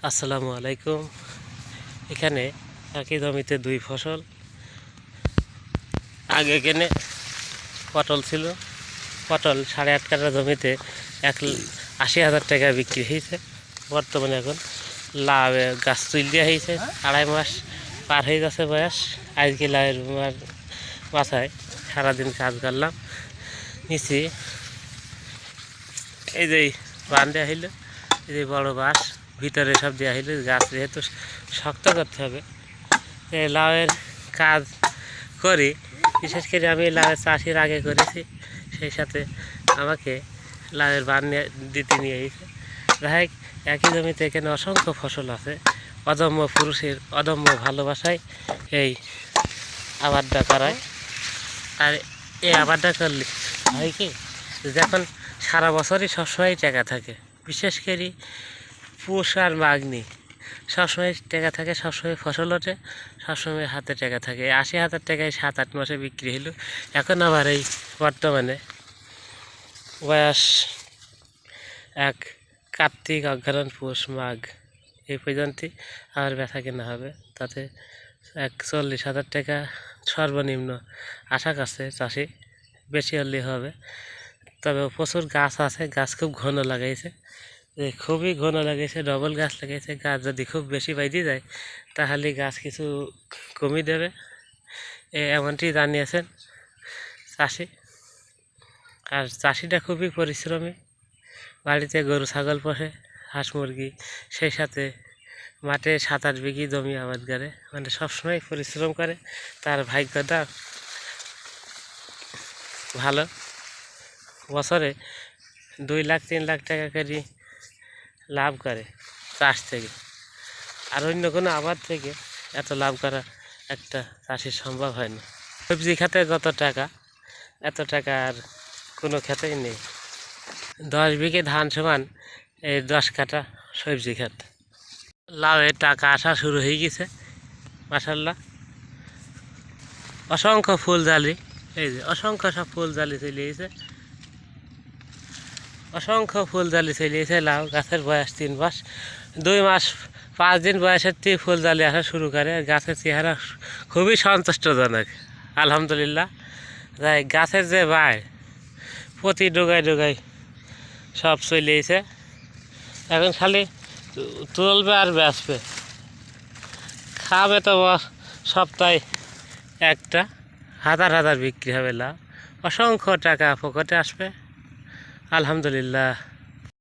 আসসালামু আলাইকুম। এখানে একই জমিতে দুই ফসল। আগে এখানে পটল ছিল, পটল 8.5 কাঠা জমিতে 80,000 টাকা বিক্রি হয়েছে। বর্তমানে এখন লাউ গাছ তুলিয়া হয়েছে, 2.5 মাস পার হয়ে গেছে বয়স। আজকে লাউয়ের মাথায় সারাদিন কাজ করলাম, নিচে এই যে বান দেওয়া হইলো, এই যে বড় বাঁশ ভিতরে সব দেওয়া হইলো। গাছ যেহেতু শক্ত করতে হবে, এই লাউয়ের কাজ করি। বিশেষ করে আমি লাউয়ের চাষির আগে করেছি, সেই সাথে আমাকে লাউয়ের বান দিতে নিয়ে এসেছে। যাই হোক, একই জমিতে এখানে অসংখ্য ফসল আছে। অদম্য পুরুষের অদম্য ভালোবাসায় এই আবাদটা করায়। আর এই আবাদটা করলে হয় কি, যখন সারা বছরই সবসময় টাকা থাকে, বিশেষ করে পৌষ আর মাঘ সবসময় টাকা থাকে, সবসময় ফসল ওঠে, সবসময় হাতে টাকা থাকে। 80,000 টাকায় 7-8 মাসে বিক্রি হলো। এখন আবার এই বর্তমানে বয়স এক কার্তিক, অঘ্রাণ, পৌষ, মাঘ এই পর্যন্তই আবার বেচা কেনা হবে। তাতে 40,000 টাকা সর্বনিম্ন আশা করছে চাষি, বেশি হলে হবে। তবে প্রচুর গাছ আছে, গাছ খুব ঘন লাগাইছে, খুবই ঘন লাগাইছে, ডবল গাছ লাগাইছে। গাছ যদি খুব বেশি বাইরে যায় তাহলে গাছ কিছু কমিয়ে দেবে, এমনটি জানিয়েছেন চাষি। আর চাষিটা খুবই পরিশ্রমী, বাড়িতে গরু ছাগল পোষে, হাঁস মুরগি, সেই সাথে মাঠে 7-8 বিঘি জমি আবাদ করে, মানে সবসময় পরিশ্রম করে। তার ভাগ্যটা ভালো, বছরে 2 লাখ 3 লাখ টাকা করে লাভ করে চাষ থেকে। আর অন্য কোনো আবাদ থেকে এত লাভ করা একটা চাষির সম্ভব হয় না। সবজি খাতে যত টাকা, এত টাকা আর কোনো খেতেই নেই। 10 বিঘে ধান সমান এই 10 কাঠা সবজি খাত। লাউয়ের টাকা আসা শুরু হয়ে গেছে, মাশাআল্লাহ। অসংখ্য ফুল জালি, এই যে অসংখ্য সব ফুল জালি চলে গেছে, অসংখ্য ফুল জালি চলে গেছে। লাউ গাছের বয়স 3 মাস, 2 মাস 5 দিন বয়সের থেকে ফুল জালি আসা শুরু করে। গাছের চেহারা খুবই সন্তুষ্টজনক, আলহামদুলিল্লাহ। যাই গাছের যে বায় প্রতি ডোগায় সব চলে গেছে। এখন খালি তুলবে আর বেচবে, খাবে তো সপ্তাহে একটা, হাজার বিক্রি হবে লাউ। অসংখ্য টাকা পকেটে আসবে, আলহামদুলিল্লাহ।